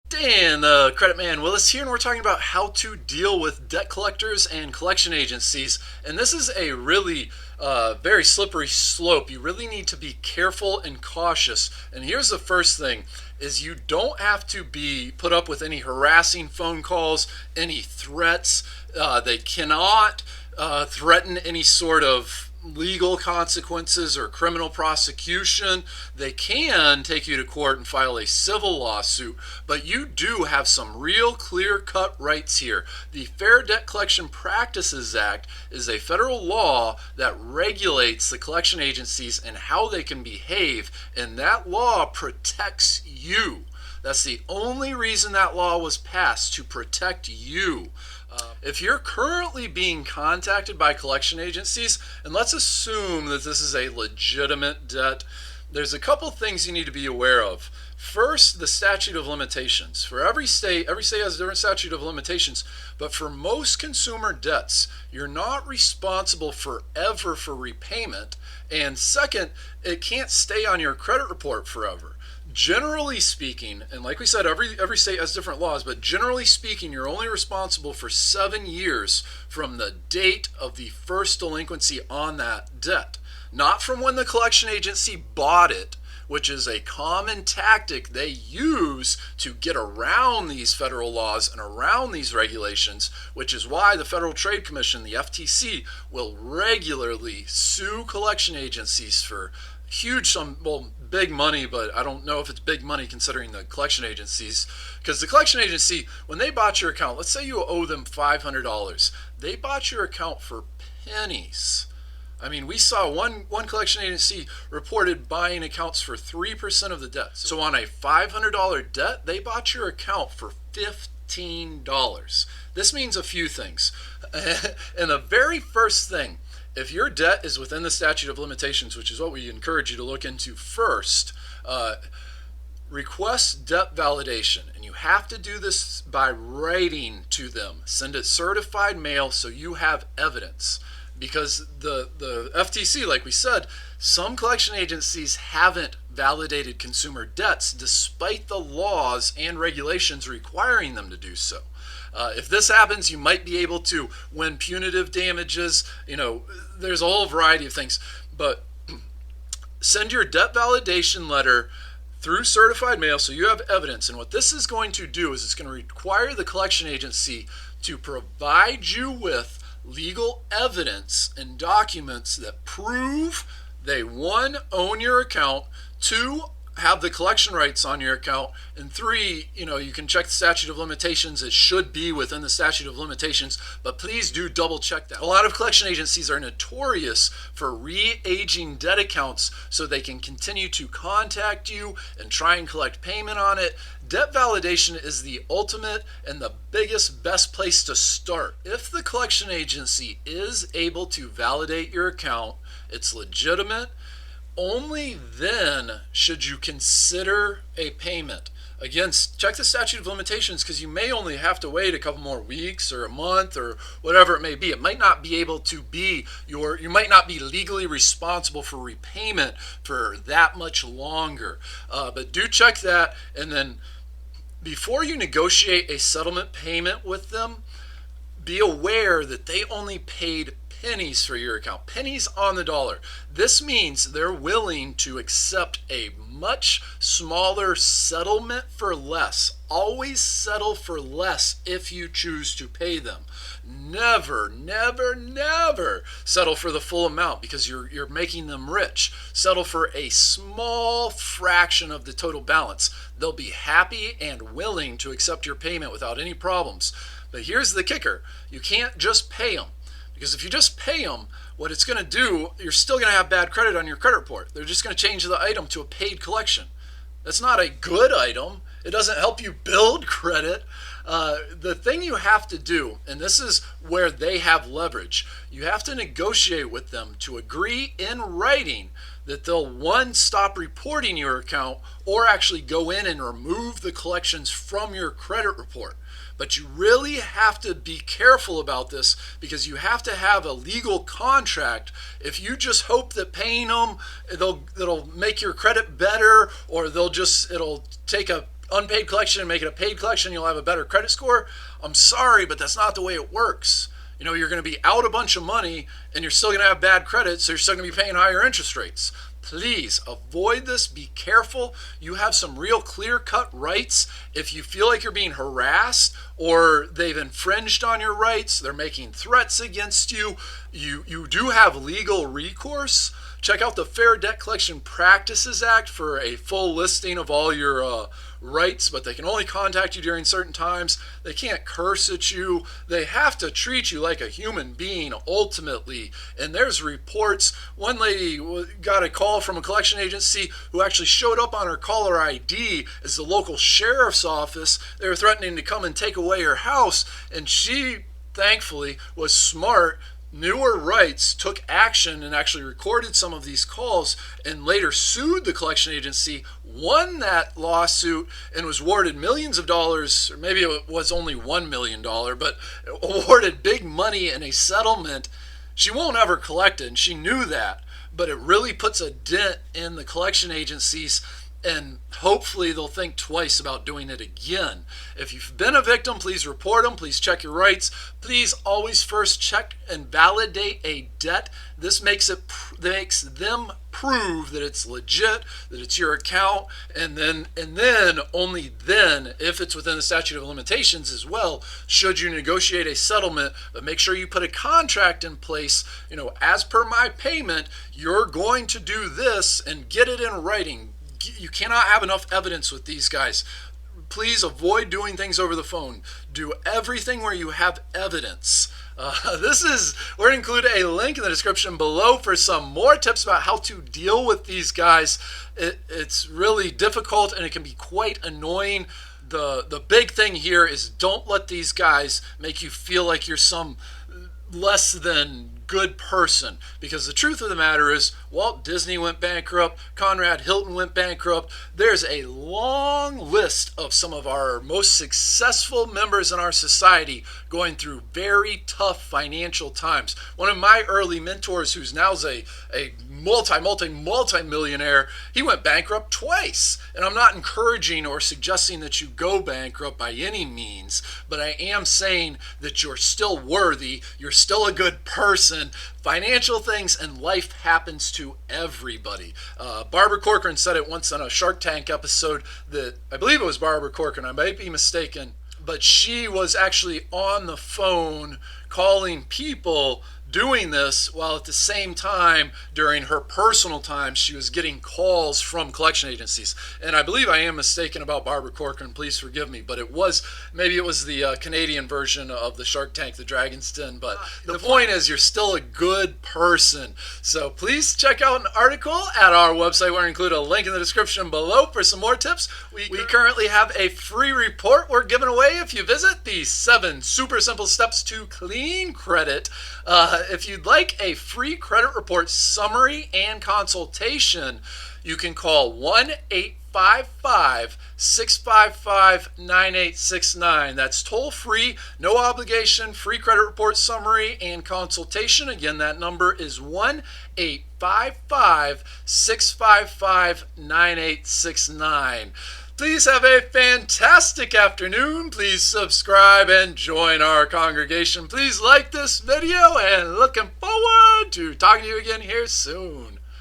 Dan, the Credit Man Willis here, and we're talking about how to deal with debt collectors and collection agencies. And this is a really very slippery slope. You really need to be careful and cautious. And here's the first thing is you don't have to be put up with any harassing phone calls, any threats. They cannot threaten any sort of legal consequences or criminal prosecution. They can take you to court and file a civil lawsuit, but you do have some real clear cut rights here. The Fair Debt Collection Practices Act is a federal law that regulates the collection agencies and how they can behave, and that law protects you. That's the only reason that law was passed, to protect you. If you're currently being contacted by collection agencies, and let's assume that this is a legitimate debt, there's a couple things you need to be aware of. First, the statute of limitations. For every state has a different statute of limitations, but for most consumer debts, you're not responsible forever for repayment. And second, it can't stay on your credit report forever. Generally speaking, and like we said, every state has different laws, but generally speaking, you're only responsible for 7 years from the date of the first delinquency on that debt, not from when the collection agency bought it, which is a common tactic they use to get around these federal laws and around these regulations, which is why the Federal Trade Commission, the FTC, will regularly sue collection agencies for huge sum, well, big money, but I don't know if it's big money considering the collection agencies. Because the collection agency, when they bought your account, let's say you owe them $500, they bought your account for pennies. I mean, we saw one collection agency reported buying accounts for 3% of the debt. So on a $500 debt, they bought your account for $15. This means a few things. And the very first thing, if your debt is within the statute of limitations, which is what we encourage you to look into first, request debt validation. And you have to do this by writing to them. Send it certified mail so you have evidence. Because the FTC, like we said, some collection agencies haven't validated consumer debts despite the laws and regulations requiring them to do so. If this happens, you might be able to win punitive damages. There's a whole variety of things. But send your debt validation letter through certified mail so you have evidence. And what this is going to do is it's going to require the collection agency to provide you with legal evidence and documents that prove they, one, own your account, two, have the collection rights on your account, and three, you can check the statute of limitations. It should be within the statute of limitations, but please do double check that. A lot of collection agencies are notorious for re-aging debt accounts so they can continue to contact you and try and collect payment on it. Debt validation is the ultimate and the biggest, best place to start. If the collection agency is able to validate your account, it's legitimate, only then should you consider a payment. Again, check the statute of limitations because you may only have to wait a couple more weeks or a month or whatever it may be. It might not be able to be you might not be legally responsible for repayment for that much longer. But do check that, and then before you negotiate a settlement payment with them, be aware that they only paid pennies for your account, pennies on the dollar. This means they're willing to accept a much smaller settlement for less. Always settle for less if you choose to pay them. Never, never, never settle for the full amount because you're making them rich. Settle for a small fraction of the total balance. They'll be happy and willing to accept your payment without any problems. But here's the kicker. You can't just pay them. Because if you just pay them, what it's going to do, you're still going to have bad credit on your credit report. They're just going to change the item to a paid collection. That's not a good item. It doesn't help you build credit. The thing you have to do, and this is where they have leverage, you have to negotiate with them to agree in writing that they'll, one, stop reporting your account or actually go in and remove the collections from your credit report. But you really have to be careful about this because you have to have a legal contract. If you just hope that paying them it'll make your credit better, or it'll take a unpaid collection and make it a paid collection, you'll have a better credit score. I'm sorry, but that's not the way it works. You know, you're going to be out a bunch of money and you're still going to have bad credit, so you're still going to be paying higher interest rates. Please avoid this. Be careful. You have some real clear-cut rights. If you feel like you're being harassed or they've infringed on your rights, they're making threats against you, you do have legal recourse. Check out the Fair Debt Collection Practices Act for a full listing of all your rights, but they can only contact you during certain times. They can't curse at you. They have to treat you like a human being ultimately. And there's reports. One lady got a call from a collection agency who actually showed up on her caller ID as the local sheriff's office. They were threatening to come and take away her house, and she thankfully was smart, knew her rights, took action, and actually recorded some of these calls, and later sued the collection agency, won that lawsuit, and was awarded millions of dollars, or maybe it was only $1 million, but awarded big money in a settlement. She won't ever collect it, and she knew that, but it really puts a dent in the collection agencies, and hopefully they'll think twice about doing it again. If you've been a victim, please report them. Please check your rights. Please always first check and validate a debt. This makes them prove that it's legit, that it's your account, and then only then, if it's within the statute of limitations as well, should you negotiate a settlement. But make sure you put a contract in place. You know, as per my payment, you're going to do this, and get it in writing. You cannot have enough evidence with these guys. Please avoid doing things over the phone. Do everything where you have evidence. We're going to include a link in the description below for some more tips about how to deal with these guys. It's really difficult and it can be quite annoying. The big thing here is don't let these guys make you feel like you're some less than good person, because the truth of the matter is Walt Disney went bankrupt, Conrad Hilton went bankrupt. There's a long list of some of our most successful members in our society going through very tough financial times. One of my early mentors, who's now a multi-millionaire, he went bankrupt twice. And I'm not encouraging or suggesting that you go bankrupt by any means, but I am saying that you're still worthy, you're still a good person. Financial things and life happens to everybody. Barbara Corcoran said it once on a Shark Tank episode, that I believe it was Barbara Corcoran, I might be mistaken, but she was actually on the phone calling people doing this, while at the same time, during her personal time, she was getting calls from collection agencies. And I believe I am mistaken about Barbara Corcoran, please forgive me, but maybe it was the Canadian version of the Shark Tank, the Dragon's Den. But the point is, you're still a good person. So please check out an article at our website. We're going to include a link in the description below for some more tips. We currently have a free report we're giving away if you visit the 7 super simple steps to clean credit. If you'd like a free credit report summary and consultation, you can call 1-855-655-9869. That's toll free, no obligation, free credit report summary and consultation. Again, that number is 1-855-655-9869. Please have a fantastic afternoon. Please subscribe and join our congregation. Please like this video, and looking forward to talking to you again here soon.